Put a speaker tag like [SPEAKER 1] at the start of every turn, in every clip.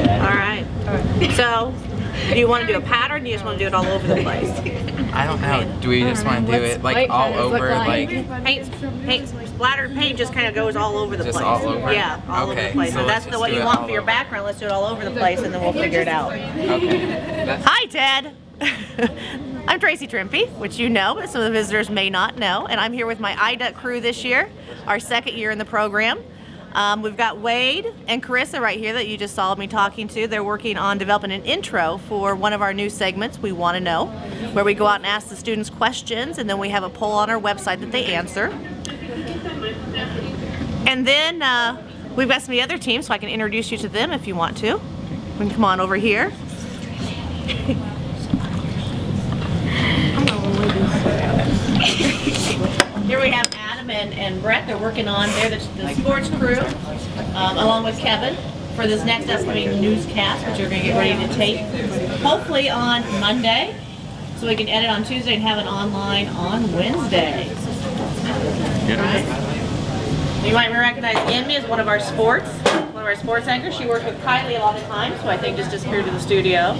[SPEAKER 1] right. So, do you want to do a pattern? Or you just want to do it all over the place?
[SPEAKER 2] I don't know. Do we just want to do it like all over, like
[SPEAKER 1] paint, splattered paint just kind of goes all over the place.
[SPEAKER 2] Just all over?
[SPEAKER 1] Yeah, all over the place.
[SPEAKER 2] So
[SPEAKER 1] that's what you want for your background. Let's do it all over the place, and then we'll figure it out.
[SPEAKER 2] Okay.
[SPEAKER 1] Hi, Ted. I'm Tracy Trimpe, which you know, but some of the visitors may not know, and I'm here with my iDuck crew this year, our second year in the program. We've got Wade and Carissa right here that you just saw me talking to. They're working on developing an intro for one of our new segments, We Want to Know, where we go out and ask the students questions, and then we have a poll on our website that they answer. And then we've got some of the other teams, so I can introduce you to them if you want to. You can come on over here. Here we have Adam and Brett. They're working on, they're the sports crew, along with Kevin, for this next upcoming newscast, which we're going to get ready to tape, hopefully on Monday, so we can edit on Tuesday and have it online on Wednesday. Right? You might recognize Emmy as one of our sports anchors. She works with Kylie a lot of times, so I think just disappeared to the studio.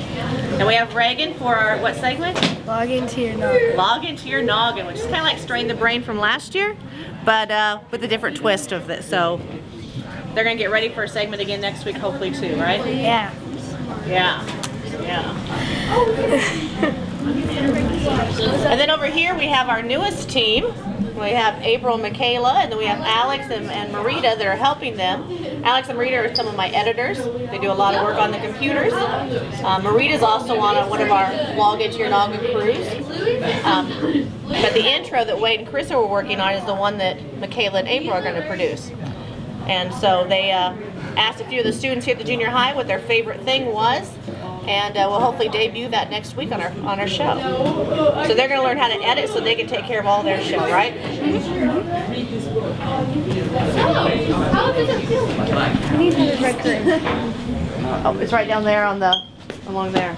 [SPEAKER 1] And we have Reagan for our, what segment?
[SPEAKER 3] Log into your noggin.
[SPEAKER 1] Log into your noggin, which is kind of like Strain the Brain from last year, but with a different twist of this. So they're going to get ready for a segment again next week, hopefully too, right?
[SPEAKER 3] Yeah.
[SPEAKER 1] Yeah. Yeah. And then over here we have our newest team. We have April and Michaela, and then we have Alex and Marita that are helping them. Alex and Marita are some of my editors. They do a lot of work on the computers. Marita's also on one of our Log Into Your Noggin crews. But the intro that Wade and Carissa were working on is the one that Michaela and April are going to produce. And so they asked a few of the students here at the junior high what their favorite thing was. And we'll hopefully debut that next week on our show. So they're going to learn how to edit so they can take care of all their show, right? Oh, it's right down there along there.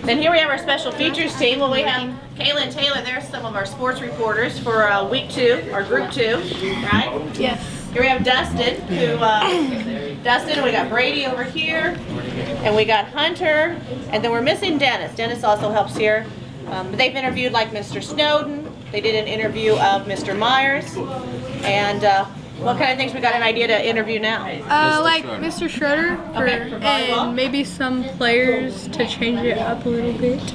[SPEAKER 1] Then here we have our special features team. Well, we have Kayla and Taylor. They're some of our sports reporters for week 2, or group 2, right?
[SPEAKER 3] Yes.
[SPEAKER 1] Here we have Dustin, Dustin, we got Brady over here, and we got Hunter, and then we're missing Dennis. Dennis also helps here. But they've interviewed like Mr. Snowden, they did an interview of Mr. Myers, and what kind of things we got an idea to interview now?
[SPEAKER 3] Like Mr. Schroeder, and maybe some players to change it up a little bit.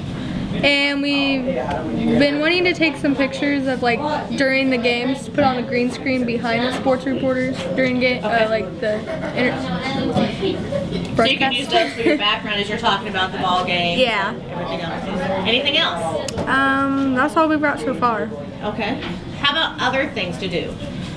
[SPEAKER 3] And we've been wanting to take some pictures of like during the games, put on a green screen behind the sports reporters during game, like the broadcast.
[SPEAKER 1] So you can use those for your background as you're talking about the ball game.
[SPEAKER 3] Yeah.
[SPEAKER 1] And everything else. Anything else?
[SPEAKER 3] That's all we've got so far.
[SPEAKER 1] Okay. How about other things to do?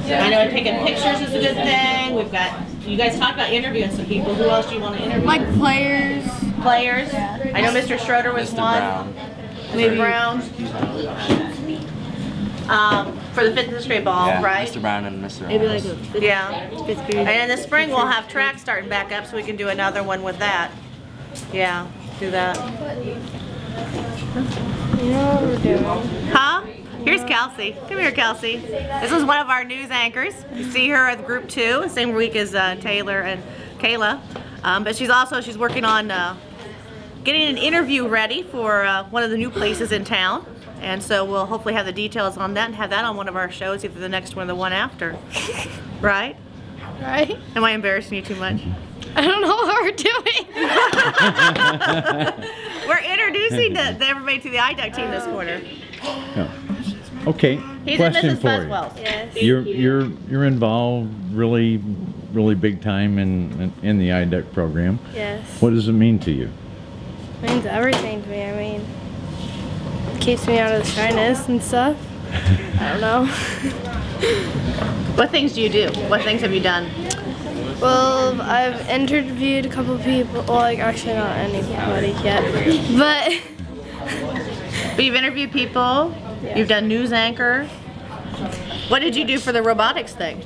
[SPEAKER 1] I know taking pictures is a good thing. We've got, you guys talked about interviewing some people. Who else do you want to interview?
[SPEAKER 3] Like players.
[SPEAKER 1] Players? Yeah. I know Mr. Schroeder was one. Maybe Brown. For the 5th grade ball,
[SPEAKER 2] yeah,
[SPEAKER 1] right?
[SPEAKER 2] Mr. Brown and Mr.
[SPEAKER 3] Maybe like a
[SPEAKER 1] yeah. And in the spring we'll have track starting back up, so we can do another one with that. Yeah, do that.
[SPEAKER 3] You know what we're doing?
[SPEAKER 1] Huh? Here's Kelsey. Come here, Kelsey. This is one of our news anchors. You see her at group 2, same week as Taylor and Kayla. But she's working on getting an interview ready for one of the new places in town. And so we'll hopefully have the details on that and have that on one of our shows, either the next one or the one after. Right?
[SPEAKER 3] Right?
[SPEAKER 1] Am I embarrassing you too much?
[SPEAKER 3] I don't know what we're doing.
[SPEAKER 1] We're introducing everybody to the iDuck team this quarter.
[SPEAKER 4] Oh. Okay,
[SPEAKER 1] He's
[SPEAKER 4] question
[SPEAKER 1] in Mrs.
[SPEAKER 4] for
[SPEAKER 1] Buswell's.
[SPEAKER 4] you.
[SPEAKER 3] Yes.
[SPEAKER 4] You're involved really big time in the iDuck program.
[SPEAKER 3] Yes.
[SPEAKER 4] What does it mean to you?
[SPEAKER 3] It means everything to me. I mean, it keeps me out of the shyness and stuff. I don't know.
[SPEAKER 1] What things do you do? What things have you done?
[SPEAKER 3] Well, I've interviewed a couple of people. Well, like actually not anybody yet, but
[SPEAKER 1] you've interviewed people.
[SPEAKER 3] Yes.
[SPEAKER 1] You've done news anchor. What did you do for the robotics thing?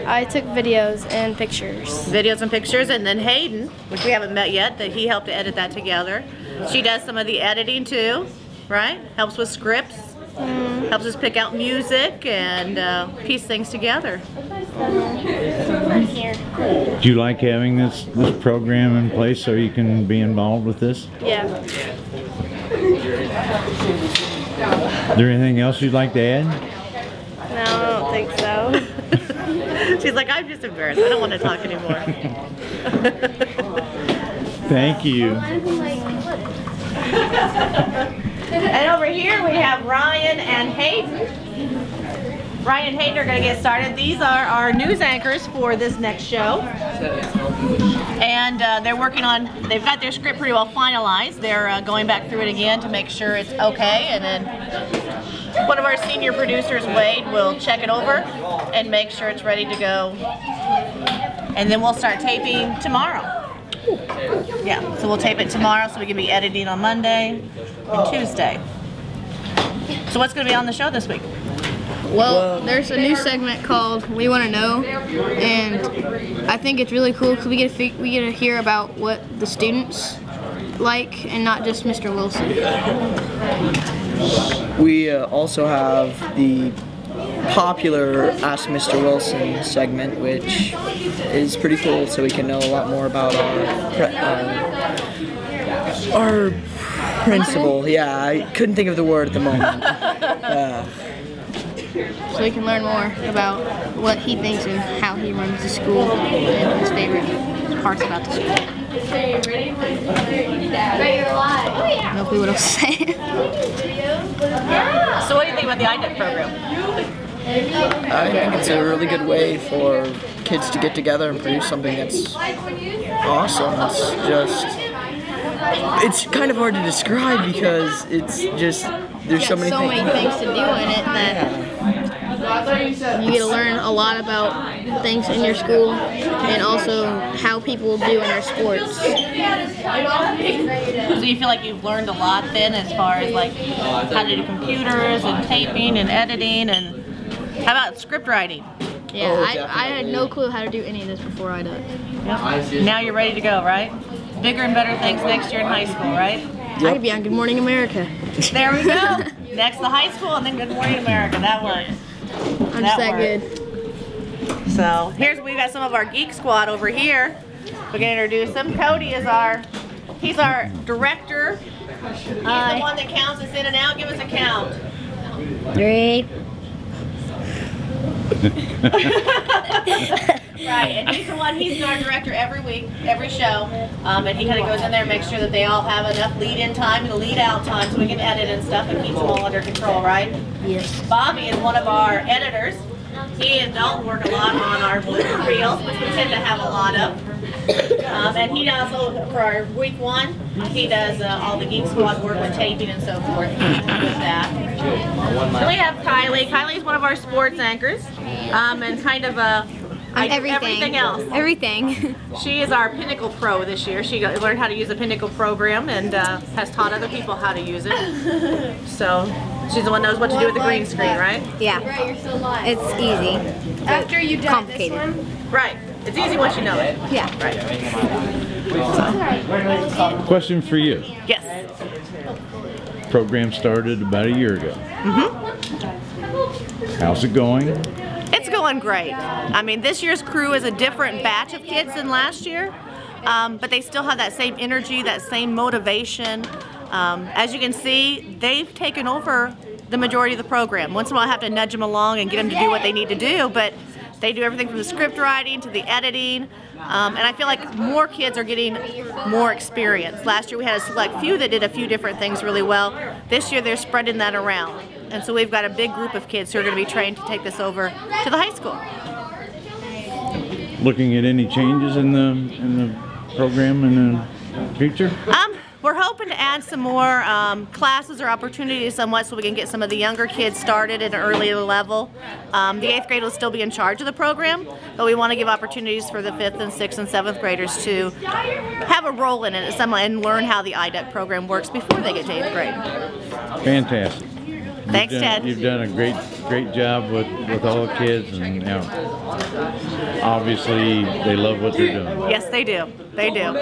[SPEAKER 3] I took videos and pictures.
[SPEAKER 1] Videos and pictures, and then Hayden, which we haven't met yet, that he helped to edit that together. She does some of the editing too, right? Helps with scripts. Helps us pick out music and piece things together.
[SPEAKER 3] Right here.
[SPEAKER 4] Do you like having this program in place so you can be involved with this?
[SPEAKER 3] Yeah.
[SPEAKER 4] Is there anything else you'd like to add?
[SPEAKER 1] No, I don't think so. She's like, I'm just embarrassed. I don't want to talk anymore.
[SPEAKER 4] Thank you.
[SPEAKER 1] And over here we have Ryan and Hayden. Ryan and Hayden are going to get started. These are our news anchors for this next show. And they're working on, they've got their script pretty well finalized. They're going back through it again to make sure it's okay. And then one of our senior producers, Wade, will check it over and make sure it's ready to go. And then we'll start taping tomorrow. Yeah, so we'll tape it tomorrow so we can be editing on Monday and Tuesday. So what's going to be on the show this week?
[SPEAKER 3] Well, there's a new segment called We Want to Know, and I think it's really cool because we get to hear about what the students like and not just Mr. Wilson.
[SPEAKER 5] We also have the popular Ask Mr. Wilson segment, which is pretty cool, so we can know a lot more about our principal. Yeah, I couldn't think of the word at the moment.
[SPEAKER 3] So we can learn more about what he thinks and how he runs the school and his favorite parts about the school. No clue what else to say.
[SPEAKER 1] So what do you think about the iDuck program?
[SPEAKER 5] I think it's a really good way for kids to get together and produce something that's awesome. It's kind of hard to describe because it's just, there's so many
[SPEAKER 3] things to do in it that you get to learn a lot about things in your school and also how people do in their sports.
[SPEAKER 1] So you feel like you've learned a lot then as far as like how to do computers and taping and editing, and how about script writing?
[SPEAKER 3] Yeah, I had no clue how to do any of this before I did.
[SPEAKER 1] Yep. Now you're ready to go, right? Bigger and better things next year in high school, right?
[SPEAKER 3] Yep. I could be on Good Morning America.
[SPEAKER 1] There we go. Next to high school and then Good Morning America. That works.
[SPEAKER 3] I'm just that good.
[SPEAKER 1] So we've got some of our Geek Squad over here. We're gonna introduce them. Cody is he's our director. He's the one that counts us in and out. Give us a count.
[SPEAKER 6] 3.
[SPEAKER 1] Right, and he's the one, he's our director every week, every show, and he kind of goes in there and makes sure that they all have enough lead-in time and lead-out time so we can edit and stuff and keeps them all under control, right?
[SPEAKER 6] Yes.
[SPEAKER 1] Bobby is one of our editors. He and Dalton work a lot on our blooper reels, which we tend to have a lot of. And he also, for our week 1, he does all the Geek Squad work with taping and so forth with that. Then we have Kylie. Kylie's one of our sports anchors, and kind of everything else.
[SPEAKER 6] Everything.
[SPEAKER 1] She is our Pinnacle Pro this year. She learned how to use the Pinnacle program and has taught other people how to use it. So she's the one that knows what to do with the green screen, right?
[SPEAKER 6] Yeah. It's easy.
[SPEAKER 3] After you done
[SPEAKER 6] complicated.
[SPEAKER 3] This one?
[SPEAKER 1] Right. It's easy once you know it.
[SPEAKER 6] Yeah.
[SPEAKER 1] Right.
[SPEAKER 4] Question for you.
[SPEAKER 1] Yes.
[SPEAKER 4] Program started about a year ago.
[SPEAKER 1] Mm-hmm.
[SPEAKER 4] How's it going?
[SPEAKER 1] It's going great. I mean, this year's crew is a different batch of kids than last year, but they still have that same energy, that same motivation. As you can see, they've taken over the majority of the program. Once in a while I have to nudge them along and get them to do what they need to do, but they do everything from the script writing to the editing, and I feel like more kids are getting more experience. Last year we had a select few that did a few different things really well. This year they're spreading that around, and so we've got a big group of kids who are going to be trained to take this over to the high school.
[SPEAKER 4] Looking at any changes in the program in the future?
[SPEAKER 1] We're hoping to add some more classes or opportunities somewhat so we can get some of the younger kids started at an earlier level. The 8th grade will still be in charge of the program, but we want to give opportunities for the 5th and 6th and 7th graders to have a role in it and learn how the iDuck program works before they get to 8th grade.
[SPEAKER 4] Fantastic.
[SPEAKER 1] Thanks, Ted.
[SPEAKER 4] You've done a great job with all the kids, and obviously they love what they're doing.
[SPEAKER 1] Yes, they do. They do.